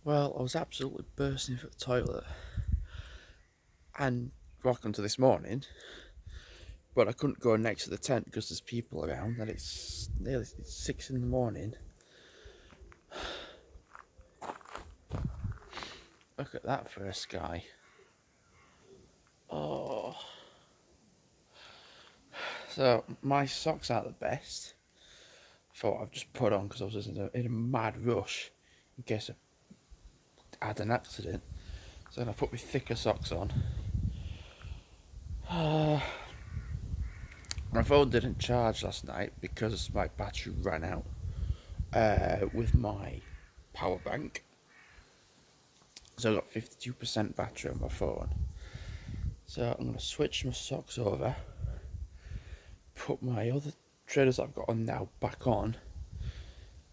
Well, I was absolutely bursting for the toilet and welcome to this morning, but I couldn't go next to the tent because there's people around and it's nearly 6 in the morning. Look at that for a sky. Oh. So, my socks aren't the best. Thought I've just put on because I was in a mad rush in case I had an accident. So then I put my thicker socks on. My phone didn't charge last night because my battery ran out with my power bank. So I've got 52% battery on my phone. So I'm going to switch my socks over, put my other trainers I've got on now back on,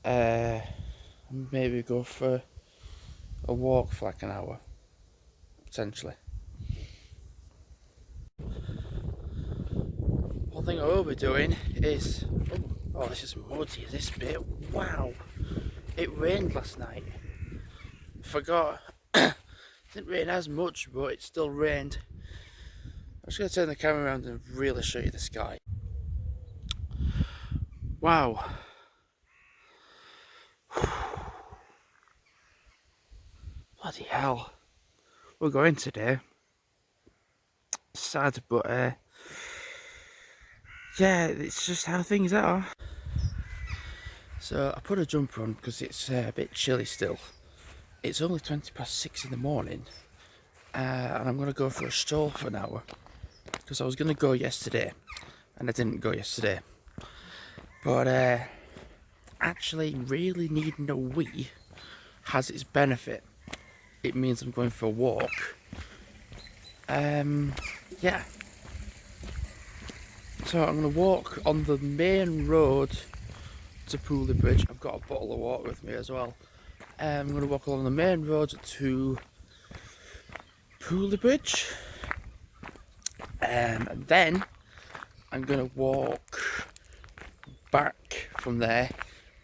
and maybe go for a walk for like an hour, potentially. One thing I will be doing is, oh, this is muddy, this bit, wow, it rained last night, forgot, it didn't rain as much, but it still rained. I'm just going to turn the camera around and really show you the sky. Wow. Bloody hell. We're going today. Sad, but yeah, it's just how things are. So I put a jumper on because it's a bit chilly still. It's only 6:20 in the morning, and I'm going to go for a stroll for an hour because I was going to go yesterday and I didn't go yesterday. But actually really needing a wee has its benefit. It means I'm going for a walk. Yeah. So I'm going to walk on the main road to Pooley Bridge. I've got a bottle of water with me as well. I'm going to walk along the main road to Pooley Bridge. And then I'm going to walk back from there,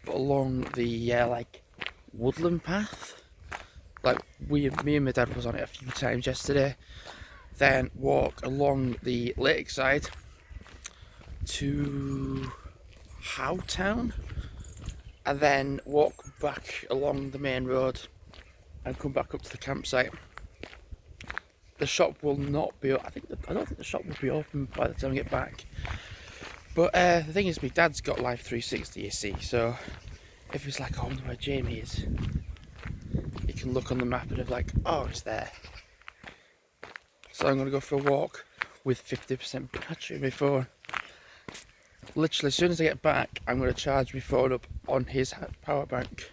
but along the like woodland path. Like me and my dad was on it a few times yesterday. Then walk along the lakeside to Howtown, and then walk back along the main road and come back up to the campsite. The shop will not be. I don't think the shop will be open by the time I get back. But the thing is, my dad's got Life 360, you see. So if he's like, "I wonder where Jamie is," he can look on the map and be like, "Oh, it's there." So I'm gonna go for a walk with 50% battery in my phone. Literally, as soon as I get back, I'm going to charge my phone up on his power bank.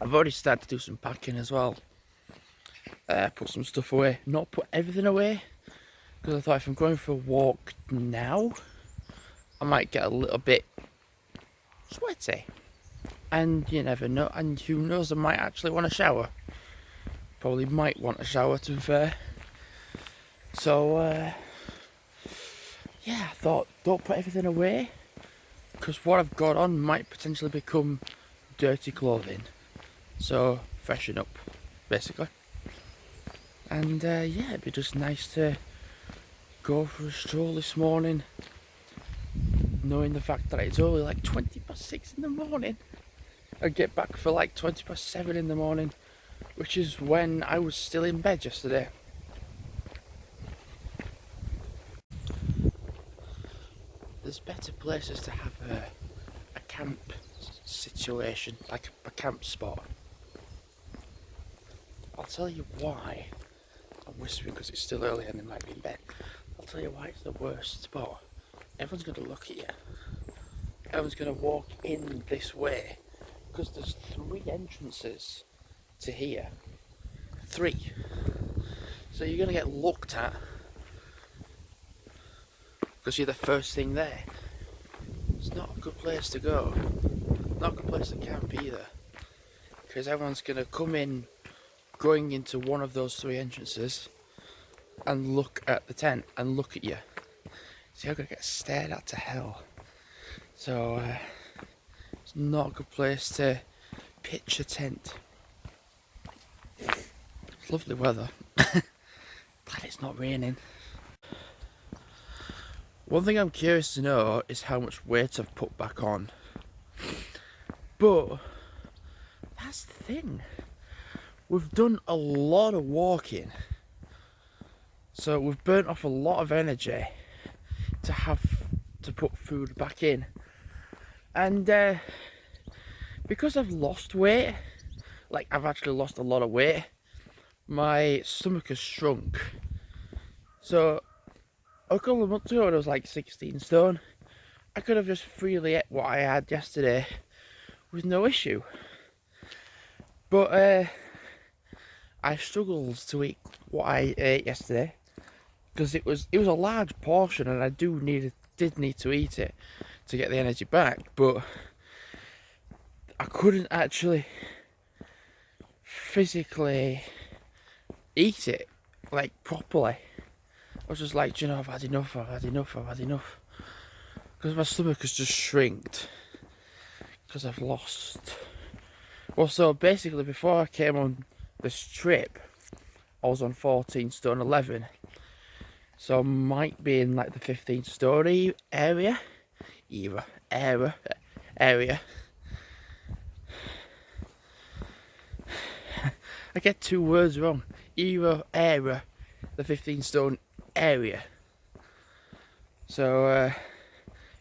I've already started to do some packing as well. Put some stuff away. Not put everything away, because I thought if I'm going for a walk now, I might get a little bit sweaty. And you never know, and who knows, I might actually want a shower. Probably might want a shower, to be fair. So, yeah, I thought, don't put everything away, because what I've got on might potentially become dirty clothing. So, freshen up, basically. And yeah, it'd be just nice to go for a stroll this morning, knowing the fact that it's only like 6:20 in the morning. I'd get back for like 7:20 in the morning, which is when I was still in bed yesterday. There's better places to have a camp situation, like a camp spot. I'll tell you why. I'm whispering because it's still early and they might be in bed. I'll tell you why it's the worst spot. Everyone's going to look at you. Everyone's going to walk in this way because there's 3 entrances to here. 3. So you're going to get looked at because you're the first thing there. It's not a good place to go. Not a good place to camp either. Because everyone's going to come in going into one of those 3 entrances and look at the tent and look at you. So you're going to get stared at to hell. So it's not a good place to pitch a tent. It's lovely weather. Glad it's not raining. One thing I'm curious to know is how much weight I've put back on. But that's the thing. We've done a lot of walking. So we've burnt off a lot of energy to have to put food back in. And because I've lost weight, like I've actually lost a lot of weight, my stomach has shrunk. So a couple of months ago when I was like 16 stone, I could have just freely ate what I had yesterday with no issue. But I struggled to eat what I ate yesterday because it was a large portion, and I did need to eat it to get the energy back, but I couldn't actually physically eat it like properly. I was just like, you know, I've had enough, because my stomach has just shrinked because I've lost. Well, so basically before I came on this trip, I was on 14 stone 11, so I might be in like the 15 stone area. I get two words wrong. Area, the 15 stone area. So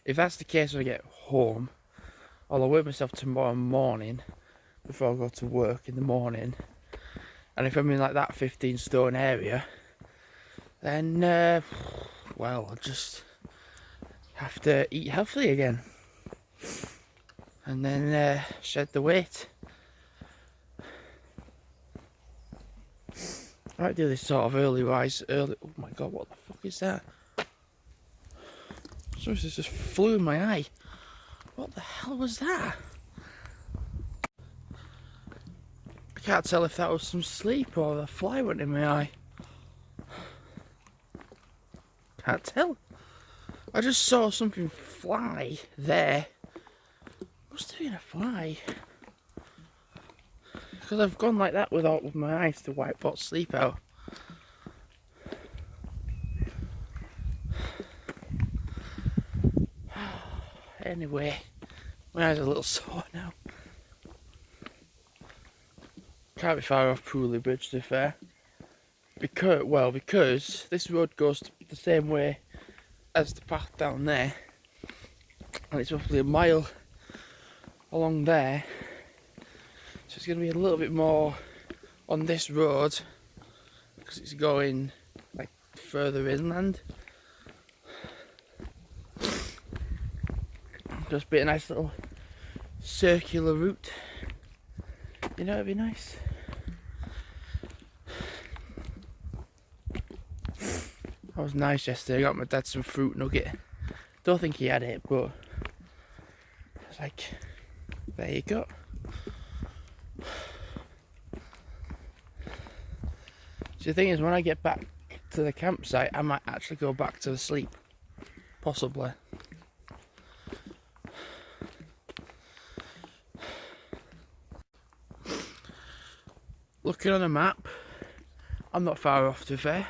if that's the case when I get home, I'll weigh myself tomorrow morning before I go to work in the morning. And if I'm in like that 15 stone area, then well, I'll just have to eat healthily again, and then shed the weight. I might do this sort of early. Oh my god, what the fuck is that? Something just flew in my eye. What the hell was that? I can't tell if that was some sleep or a fly went in my eye. Can't tell. I just saw something fly there. Must have been a fly. Because I've gone like that with my eyes to wipe what sleep out. Anyway, my eyes are a little sore now. Can't be far off Pooley Bridge, to be fair. Because this road goes the same way as the path down there, and it's roughly a mile along there, so it's going to be a little bit more on this road because it's going like further inland. Just be a nice little circular route, you know, it'd be nice. That was nice yesterday. I got my dad some fruit nugget. Don't think he had it, but I was like, there you go. So the thing is, when I get back to the campsite, I might actually go back to the sleep. Possibly. Looking on a map, I'm not far off, to be fair.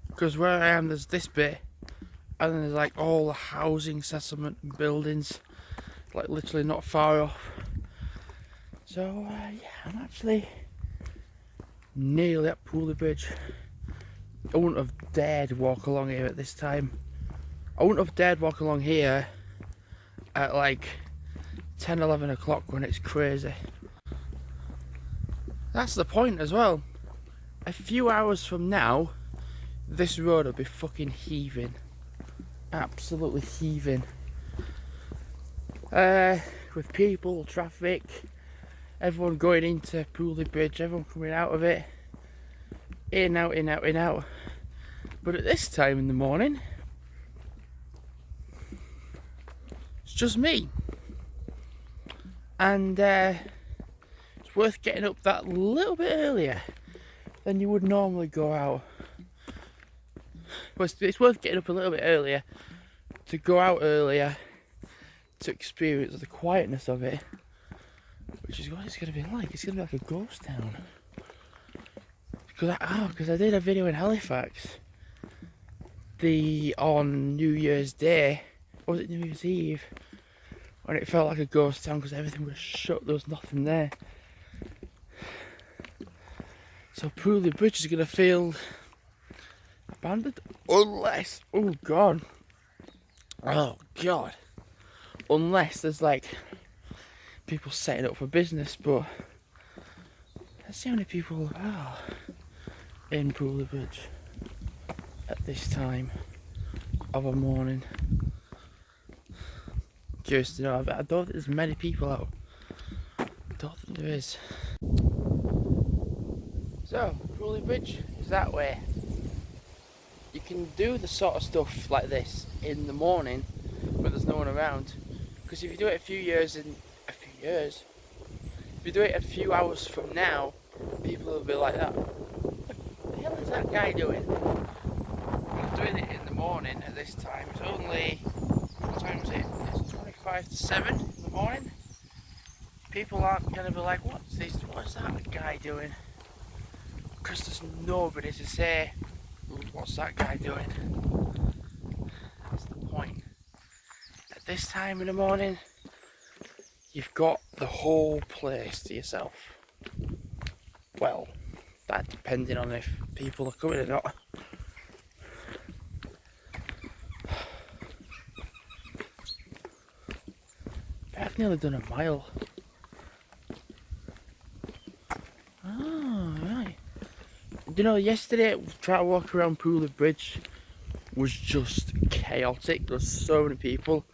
Because where I am, there's this bit, and then there's like all the housing settlement and buildings, like literally not far off. So yeah, I'm actually nearly at Pooley Bridge. I wouldn't have dared walk along here at this time. I wouldn't have dared walk along here at like 10-11 o'clock when it's crazy. That's the point as well. A few hours from now, this road will be fucking heaving. Absolutely heaving. With people, traffic, everyone going into Pooley Bridge, everyone coming out of it. In, out, in, out, in, out. But at this time in the morning, it's just me. And it's worth getting up that little bit earlier than you would normally go out. But it's worth getting up a little bit earlier to go out earlier to experience the quietness of it, which is what it's going to be like. It's going to be like a ghost town. Because I did a video in Halifax on New Year's Day, or was it New Year's Eve, when it felt like a ghost town because everything was shut, there was nothing there. So Pooley Bridge is going to feel abandoned unless, oh god, unless there's like people setting up for business. But let's see how many people are in Pooley Bridge at this time of a morning. Curious to know. I don't think there's many people out. I don't think there is. So Pooley Bridge is that way. You can do the sort of stuff like this in the morning when there's no one around, because if you do it if you do it a few hours from now, people will be like, that. What the hell is that guy doing? I'm doing it in the morning at this time. It's only, what time is it? It's 25 to 7 in the morning. People aren't going to be like, what's that guy doing? Because there's nobody to say, what's that guy doing? That's the point. At this time in the morning, you've got the whole place to yourself. Well, that depending on if people are coming or not. But I've nearly done a mile. Oh, right. You know, yesterday trying to walk around Pooley Bridge was just chaotic. There was so many people.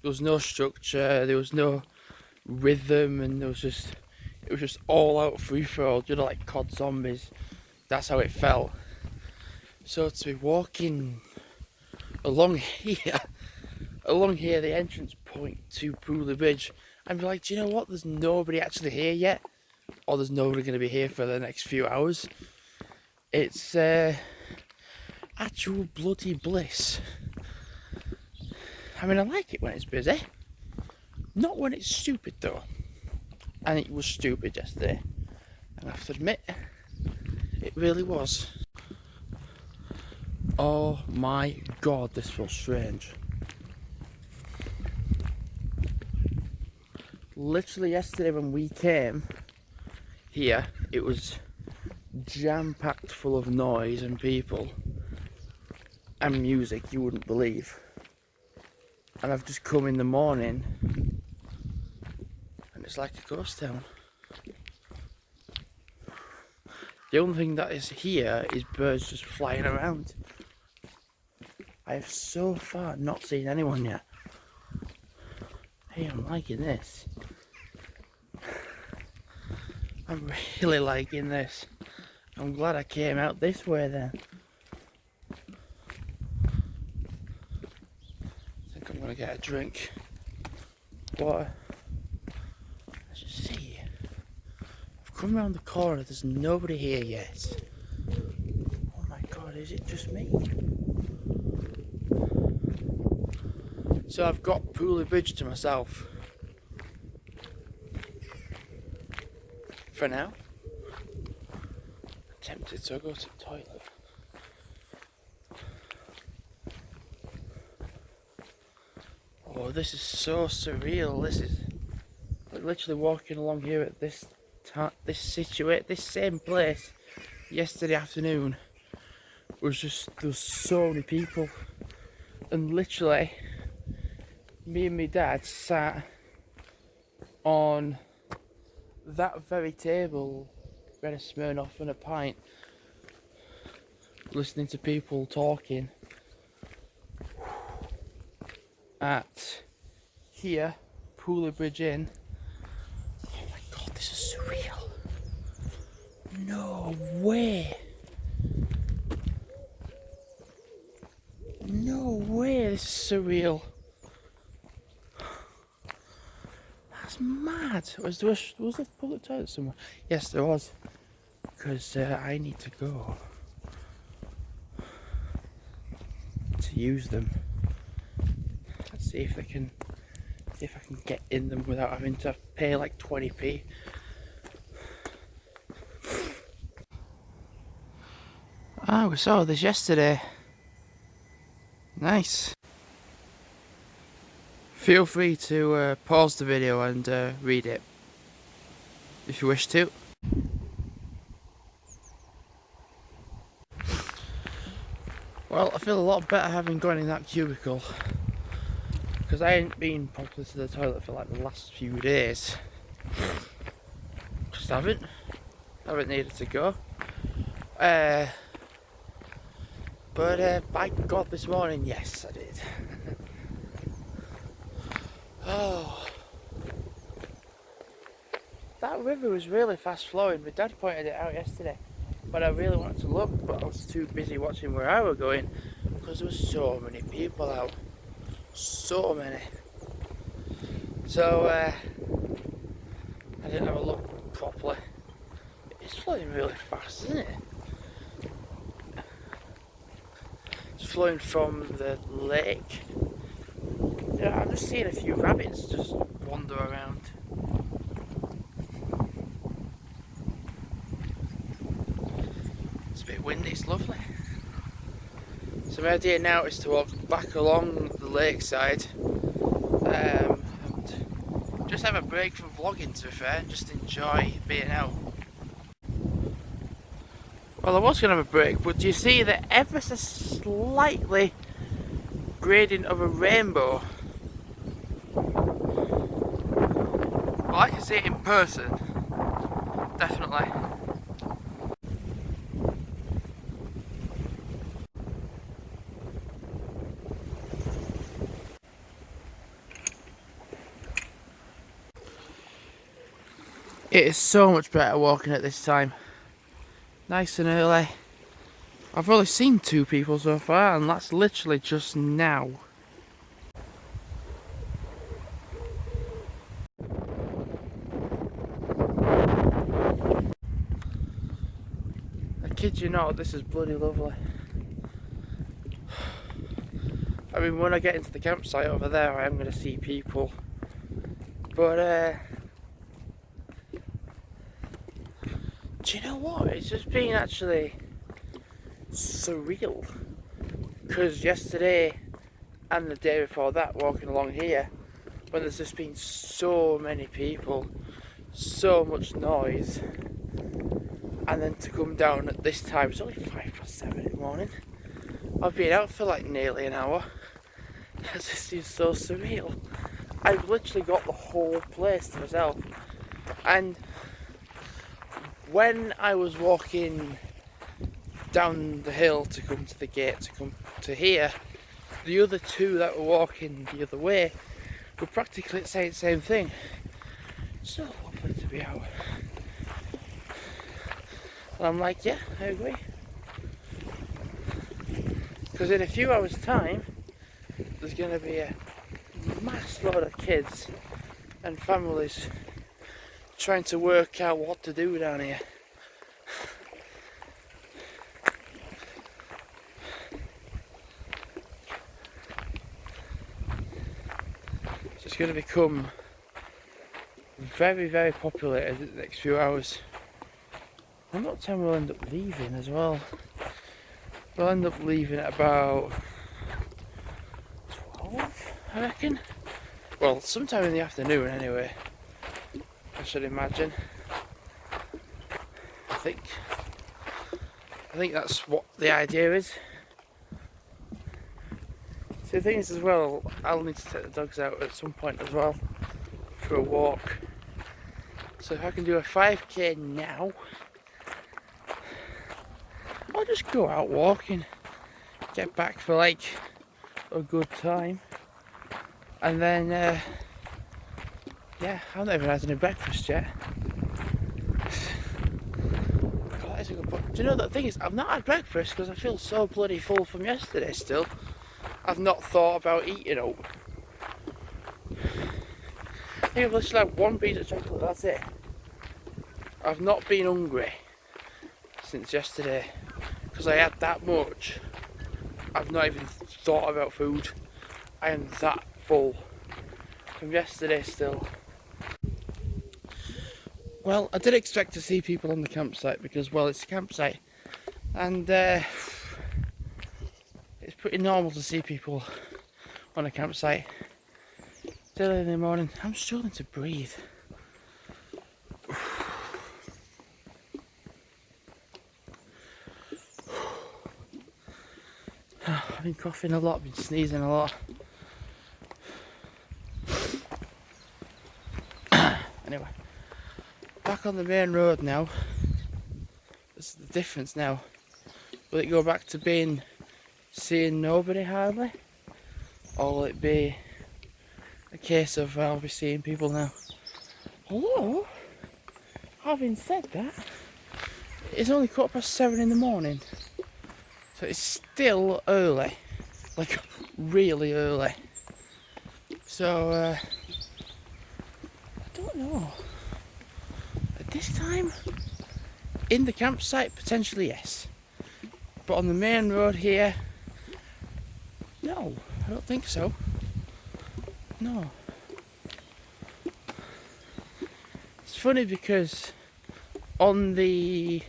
There was no structure, there was no rhythm, and it was just all out free for all, you know, like COD zombies. That's how it felt. So to be walking along here, the entrance point to Pooley Bridge, and be like, do you know what? There's nobody actually here yet, or there's nobody going to be here for the next few hours. It's actual bloody bliss. I mean, I like it when it's busy, not when it's stupid though. And it was stupid yesterday, and I have to admit, it really was. Oh my god, this feels strange. Literally yesterday when we came here, it was jam-packed full of noise and people and music you wouldn't believe. And I've just come in the morning and it's like a ghost town. The only thing that is here is birds just flying around. I have so far not seen anyone yet. Hey, I'm liking this. I'm really liking this. I'm glad I came out this way then. I think I'm gonna get a drink. Water. Let's just see. I've come around the corner, there's nobody here yet. Oh my god, is it just me? So I've got Pooley Bridge to myself. For now. I'm tempted to go to the toilet. Oh, this is so surreal. This is like literally walking along here at this same place yesterday afternoon was just, there was so many people, and literally me and my dad sat on that very table, we had a Smirnoff and a pint, listening to people talking at here, Pooley Bridge Inn. Oh my god, this is surreal. No way. No way, this is surreal. That's mad. Was there a public toilet somewhere? Yes, there was. Because I need to go to use them. Let's see if I can See if I can get in them without having to pay like 20p. Ah, we saw this yesterday. Nice. Feel free to pause the video and read it if you wish to. Well, I feel a lot better having gone in that cubicle, because I ain't been properly to the toilet for like the last few days. Just haven't needed to go. But by God, this morning, yes, I did. Oh, that river was really fast flowing. My dad pointed it out yesterday, but I really wanted to look, but I was too busy watching where I was going because there were so many people out. So many. So I didn't have a look properly. It's flowing really fast, isn't it? It's flowing from the lake. Yeah, I've just seen a few rabbits just wander around. It's a bit windy, it's lovely. So my idea now is to walk back along the lakeside and just have a break from vlogging, to be fair, and just enjoy being out. Well, I was going to have a break, but do you see the ever so slightly gradient of a rainbow? Well, I can see it in person, definitely. It is so much better walking at this time. Nice and early. I've only seen 2 people so far, and that's literally just now. I kid you not, this is bloody lovely. I mean, when I get into the campsite over there, I am going to see people. But, do you know what? It's just been actually surreal. Because yesterday and the day before that, walking along here, when there's just been so many people, so much noise, and then to come down at this time, it's only 7:05 in the morning. I've been out for like nearly an hour. It just seems so surreal. I've literally got the whole place to myself. And when I was walking down the hill to come to the gate, to come to here, the other 2 that were walking the other way were practically saying the same thing. So lovely to be out. And I'm like, yeah, I agree. Because in a few hours' time, there's going to be a mass load of kids and families trying to work out what to do down here. So it's going to become very, very populated in the next few hours. I'm not telling we'll end up leaving as well. We'll end up leaving at about 12, I reckon. Well, sometime in the afternoon anyway, I should imagine. I think that's what the idea is. So the thing is as well, I'll need to take the dogs out at some point as well for a walk. So if I can do a 5k now, I'll just go out walking, get back for like a good time, and then yeah, I've not even had any breakfast yet. God, that is a good point. Do you know the thing is, I've not had breakfast because I feel so bloody full from yesterday still. I've not thought about eating up. I think I've literally had 1 piece of chocolate, that's it. I've not been hungry since yesterday because I had that much. I've not even thought about food. I am that full. from yesterday still. Well, I did expect to see people on the campsite because, well, it's a campsite, and it's pretty normal to see people on a campsite. Still in the morning. I'm struggling to breathe. I've been coughing a lot, been sneezing a lot. Anyway, back on the main road now. This is the difference now. Will it go back to seeing nobody hardly? Or will it be a case of I'll be seeing people now? Although, having said that, it's only 7:15 in the morning. So it's still early. Like, really early. So, I don't know. At this time, in the campsite, potentially yes. But on the main road here, no, I don't think so. No. It's funny because on the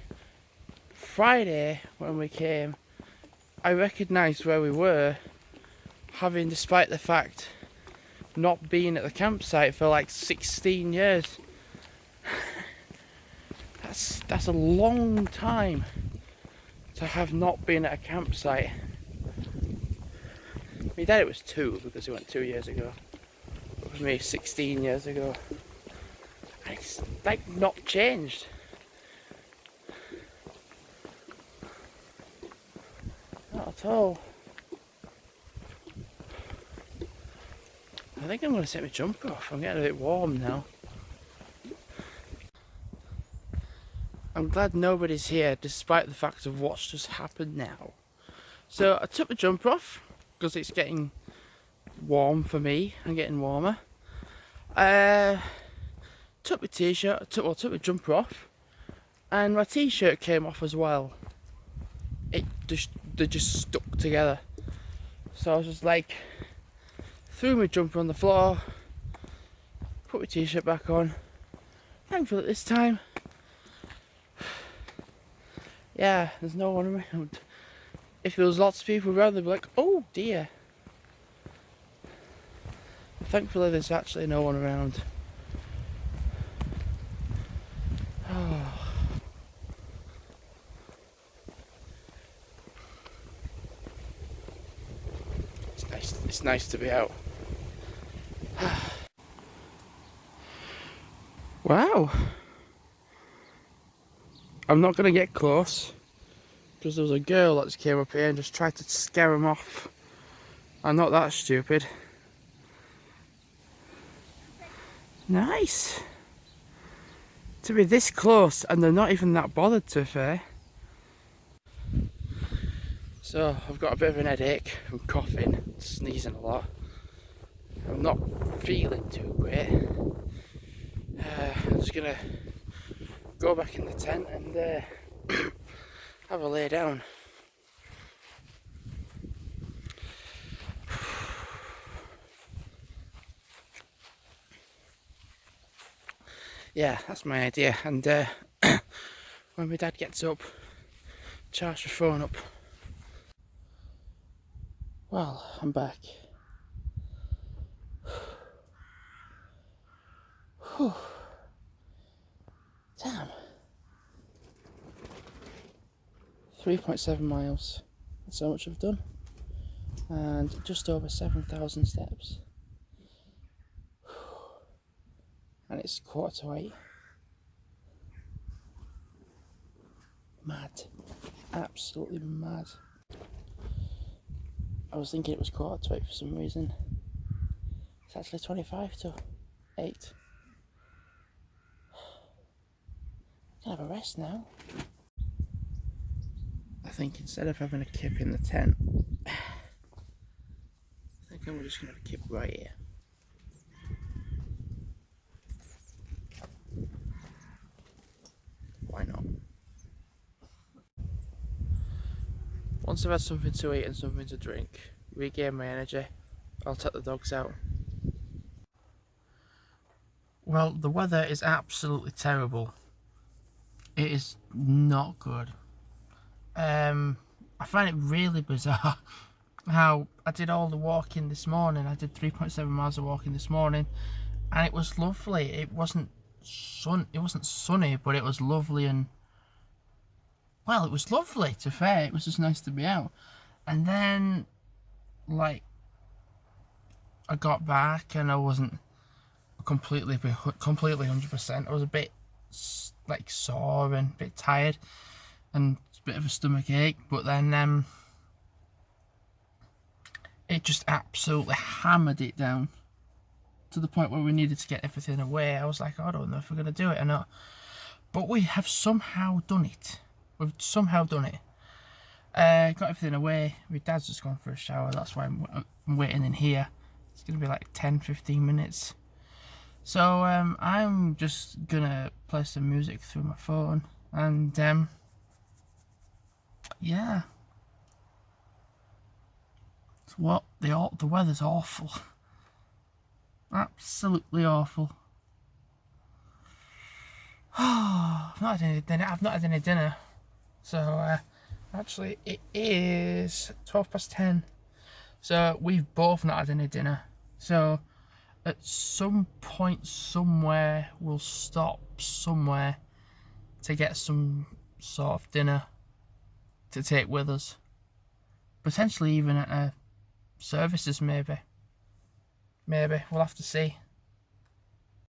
Friday when we came, I recognised where we were, having, despite the fact, not been at the campsite for like 16 years. That's a long time to have not been at a campsite. My dad, it was 2 because he went 2 years ago. But for me, 16 years ago. And it's like not changed. Not at all. I think I'm going to take my jumper off. I'm getting a bit warm now. I'm glad nobody's here despite the fact of what's just happened now. So I took my jumper off because it's getting warm for me. I'm getting warmer. Took my t-shirt, took my jumper off, and my t-shirt came off as well. They just stuck together. So I was just like, threw my jumper on the floor, put my t-shirt back on. Thankfully this time, yeah, there's no one around. If there was lots of people around, they'd be like, oh dear. Thankfully there's actually no one around. Oh. It's nice to be out. Wow. I'm not going to get close because there was a girl that just came up here and just tried to scare him off. I'm not that stupid. Nice. To be this close and they're not even that bothered, to be fair. So I've got a bit of an headache from coughing, sneezing a lot. I'm not feeling too great. I'm just gonna go back in the tent and have a lay down. Yeah, that's my idea. And when my dad gets up, charge the phone up. Well, I'm back. Whew. Damn. 3.7 miles. That's how much I've done. And just over 7,000 steps. And it's 7:45. Mad. Absolutely mad. I was thinking it was 7:45 for some reason. It's actually 7:25. I can have a rest now. I think instead of having a kip in the tent, I think I'm just going to have a kip right here. Why not? Once I've had something to eat and something to drink, regain my energy, I'll take the dogs out. Well, the weather is absolutely terrible. It is not good. I find it really bizarre how I did all the walking this morning. I did 3.7 miles of walking this morning, and it was lovely. It wasn't sunny, but it was lovely, and well, it was lovely. To be fair, it was just nice to be out. And then, like, I got back and I wasn't completely 100%. I was a bit like sore and a bit tired and a bit of a stomach ache, but then it just absolutely hammered it down to the point where we needed to get everything away. I was like, I don't know if we're going to do it or not, but we have somehow done it. We've somehow done it. Got everything away. My dad's just gone for a shower, that's why I'm waiting in here. It's going to be like 10-15 minutes. So I'm just gonna play some music through my phone, and yeah. It's what the weather's awful, absolutely awful. I've not had any dinner. So actually, it is 10:12. So we've both not had any dinner. So at some point somewhere we'll stop somewhere to get some sort of dinner to take with us. Potentially even at services, maybe. We'll have to see.